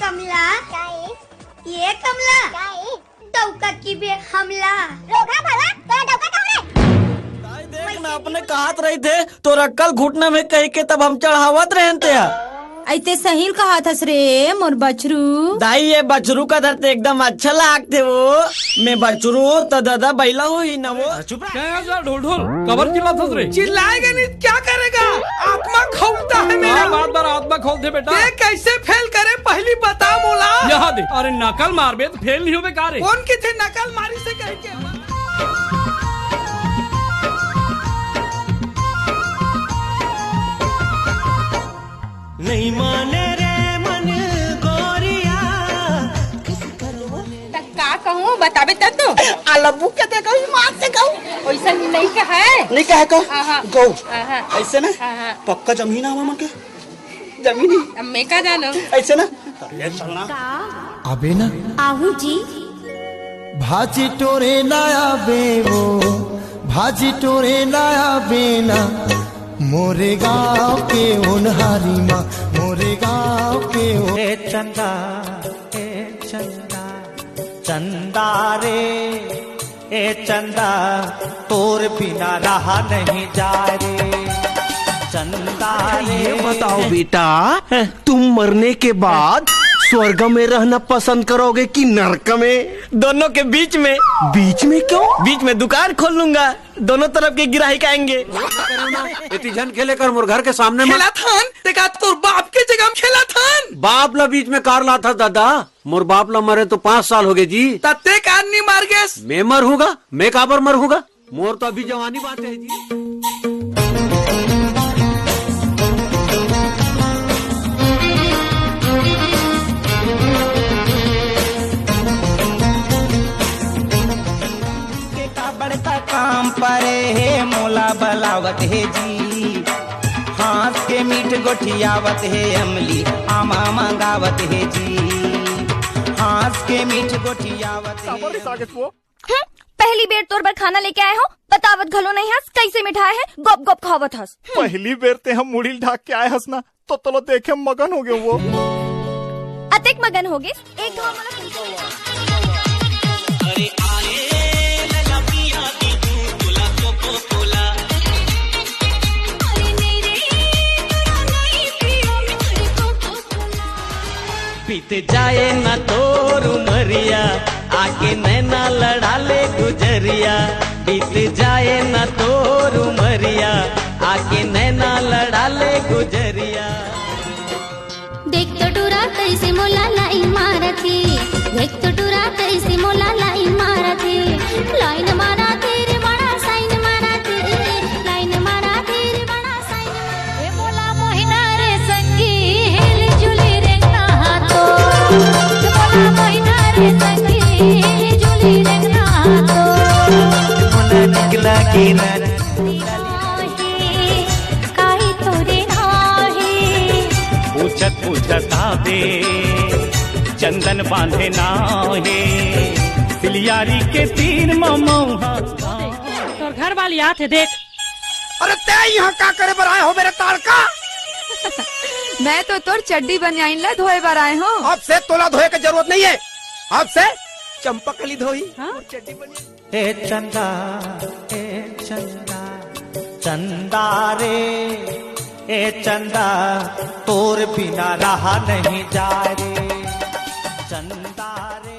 कमला ये कमला डौका की बे हमला रोगा भला तो डौका कौन है? देख ना अपने कहत रही थे तो रक्कल घुटना में कह के तब हम चढ़ावत रहते हैं। ऐते सही कहा था रे मोर बछरू। दाई ये बछरू का धरते एकदम अच्छा लागते वो। मैं बछरू तो दादा बैला हो ही ना वो। चुप रह ढोल ढोल कबर चिल्लाता रे। चिल्लाएगा नहीं क्या करेगा? आत्मा खोलता है मेरा। बात बार आत्मा खोलते बेटा। ये कैसे फेल करे पहली बता बोला। यहाँ दे। अरे नकल मार बे तो फेल नहीं हो बेकार। कौन की थे नकल मारी से कह के? नहीं माने रे मन गोरिया। का कहूँ बताबे तब तो। अलबू के देखो मार से कहूँ। वैसा नहीं कहा है। नहीं कहे को गो ऐसे ना हाँ। पक्का जमीन है मन के जमीन ही मैं का जानो ऐसे ना चलना अबे ना आहू जी भाजी टोरे नया बेवो भाजी टोरे नया बेना मोरे गाँव के उनहारी माँ मोरे गाँव के चंदा चंदा रे ए चंदा तोर बिना रहा नहीं जा रे चंदा रे। ये बताओ बेटा तुम मरने के बाद स्वर्ग में रहना पसंद करोगे कि नरक में? दोनों के बीच में। बीच में क्यों? बीच में दुकान खोल लूंगा, दोनों तरफ के गिराही आएंगे। जन खेले कर मोर घर के सामने खेला थान देखा तोर बाप के जगह खेला थान। बाप ला बीच में कार ला था दादा। मोर बाप ला मरे तो 5 साल हो गए जी। तत्ते कार नहीं मार गए। मैं मर होगा मैं काबर मर होगा? मोर तो अभी जवानी बात है जी। काम परे है मोला बलावत है जी। हाथ के मीठ गोठियावत है अमली आमा मंगावत है जी। हाथ के मीठ गोठियावत है। पहली बेर तोर पर खाना लेके आए हो बतावत घलो नहीं हंस कैसे मिठाई है गप गप खावत हंस। पहली बेर ते हम मुड़ी ढाक के आए हंसना तो तलो देखे मगन हो गए वो। अतेक मगन हो गए एक बीत जाए न तोर उमरिया आके नैना लड़ा ले गुजरिया। बीत जाए न तोर उमरिया आके नैना लड़ा ले गुजरिया। देख तो टूरा कैसे मोला लाइन मारथे देख तो टूरा कैसे मोला लाइन मारथे लाइन मारा तेरे बड़ा साइन मारा तेरे लाइन मारा तेरे बड़ा साइन ए मोला मोहिना रे संगी हेल जुली रे कहा तो मोला मोहिना रे संगी हेल जुली रे कहा तो मोला निकला किरण काई तोरे नाहे पूछत आवे चंदन बांधे नाहे सिलियारी के तीन ममौहा। तोर घर वाली आते देख। अरे ते यहाँ क्या करे बर आए हो मेरे ताड़का? मैं तो तोर चड्डी बनियाइन ला धोए बर आए हो। अब से तोला धोए की जरूरत नहीं है। अब से चंपकली धोई। ए चंदा चंदा रे ए चंदा तोर बिना रहा नहीं जा रे चंदा रे।